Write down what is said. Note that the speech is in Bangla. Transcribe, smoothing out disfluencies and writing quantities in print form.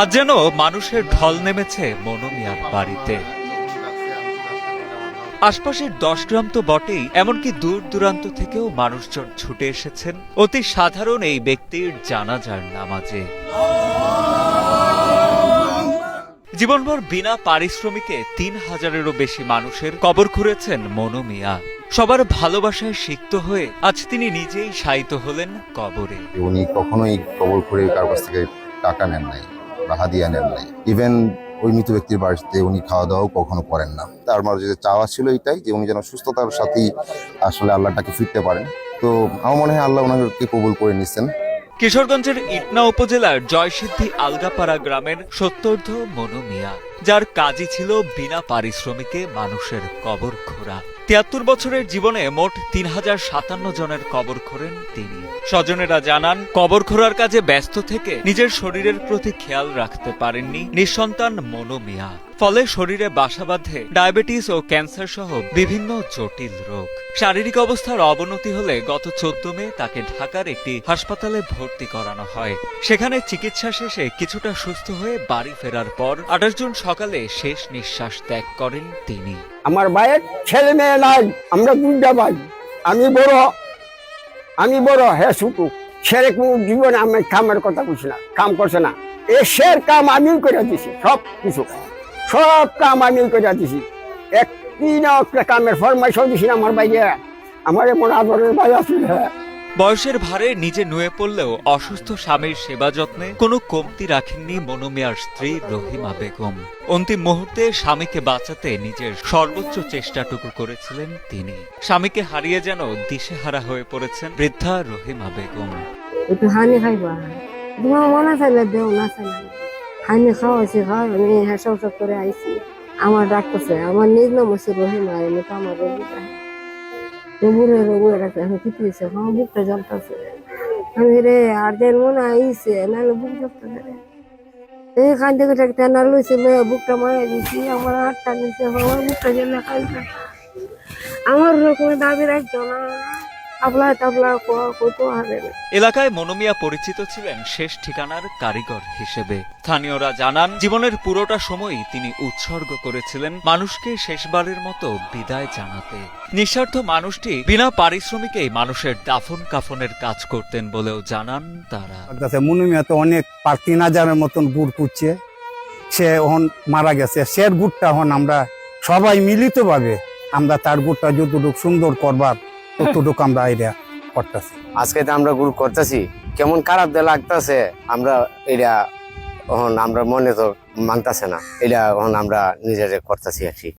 আজ যেন মানুষের ঢল নেমেছে মনু মিয়ার বাড়িতে। আশপাশের 10 গ্রাম তো বটেই, এমনকি দূর দূরান্ত থেকেও মানুষজন ছুটে এসেছেন অতি সাধারণ এই ব্যক্তির জানাজার নামাজে। জীবনভর বিনা পারিশ্রমিকে 3000-এরও বেশি মানুষের কবর খুঁড়েছেন মনু মিয়া। সবার ভালোবাসায় সিক্ত হয়ে আজ তিনি নিজেই শায়িত হলেন কবরে। উনি কখনোই কবর খুঁড়ে কারো কাছ থেকে টাকা নেন নাই বা হাদিয়া নেন নাই। ইভেন ওই মৃত ব্যক্তির বাড়িতে উনি খাওয়া দাওয়াও কখনো করেন না। তার মাঝে যে চাওয়া ছিল এটাই যে উনি যেন সুস্থতার সাথেই আসলে আল্লাহটাকে ফিরতে পারেন। তো আমার মনে হয় আল্লাহ ওনাকে কবুল করে নিচ্ছেন। কিশোরগঞ্জের ইটনা উপজেলার জয়সিদ্ধি আলগাপাড়া গ্রামের সত্তর্ধ মনু মিয়া, যার কাজই ছিল বিনা পারিশ্রমিকে মানুষের কবর খোঁড়া। 73 বছরের জীবনে মোট 3057 জনের কবর খোঁড়েন তিনি। স্বজনেরা জানান, কবর খোঁড়ার কাজে ব্যস্ত থেকে নিজের শরীরের প্রতি খেয়াল রাখতে পারেননি নিঃসন্তান মনু মিয়া। ফলে শরীরে বাসা বাঁধে ডায়াবেটিস ও ক্যান্সার সহ বিভিন্ন জটিল রোগ। শারীরিক অবস্থার অবনতি হলে গত 14 মে তাকে ঢাকার একটি হাসপাতালে ভর্তি করানো হয়। সেখানে চিকিৎসা শেষে কিছুটা সুস্থ হয়ে বাড়ি ফেরার পর 28 জুন সকালে শেষ নিঃশ্বাস ত্যাগ করেন তিনি। আমার ভাইয়ের ছেলে মেয়ে নাই, আমরা দুইটা ভাই। আমি বড় হ্যাঁ ছোট। ছেলে কোন জীবনে আমি কামের কথা বলছি না, কাম করছে না। এসের কাম আমি করে দিছি, সব কাম আমি করে দিছি। একটি না একটা কামের ফরমাইশ দিছি না আমার ভাইয়ে। আমার এমন আদরের ভাই আছে। বয়সের ভারে নিজে নুয়ে পড়লেও অসুস্থ স্বামীর সেবা যত্নে কোনো কমতি রাখেননি মনু মিয়ার স্ত্রী রহিমা বেগম। অন্তিম মুহূর্তে স্বামীকে বাঁচাতে নিজের সর্বোচ্চ চেষ্টাটুকু করেছিলেন তিনি। স্বামীকে হারিয়ে যেন দিশেহারা হয়ে পড়েছেন বৃদ্ধা রহিমা বেগম। একটু হানি খাইবা, তোমার মনে চাইলে দেও, না চাইলে হানি খাওয়াইছি, আমি হেসাও সব করে আইছি। আমার ডাকতেছে, আমার নিজ নাম হচ্ছে রহিমা, এমনি তো আমার বুড়ে রাখছে। এখন কি দিয়েছে, আমার বুকটা জ্বলতেছে। আমি রে আর দেন মনে আইছে, নাহলে বুক জ্বলতেছে রে। এইখান থেকে টেনা লইছে, বুকটা মারা দিয়েছি, আমার হাতটা দিয়েছে, আমার বুকটা জ্বলে খাইছে। আমার কোনো দাবি রাখছো না, এলাকায় মনু মিয়া পরিচিত ছিলেন শেষ ঠিকানার কারিগর হিসেবে। স্থানীয়রা জানান, জীবনের পুরোটা সময়ই তিনি উৎসর্গ করেছিলেন মানুষকে শেষবারের মতো বিদায় জানাতে। নিঃস্বার্থ মানুষটি বিনা পারিশ্রমিকেই মানুষের দাফন কাফনের কাজ করতেন বলেও জানান তারা। মনু মিয়া তো অনেক 3,000-এর মতন গুড় কুচ্ছে, সে এখন মারা গেছে। সে গুড়টা এখন আমরা সবাই মিলিত ভাবে আমরা তার গুড়টা যতটুকু সুন্দর করবার ততটুকু আমরা এটা করতেছি। আজকে আমরা গুড় করতেছি, কেমন খারাপ লাগতেছে। আমরা এটা এখন আমরা মনে তো মানতেছে না, এটা এখন আমরা নিজেরা করতেছি আর কি।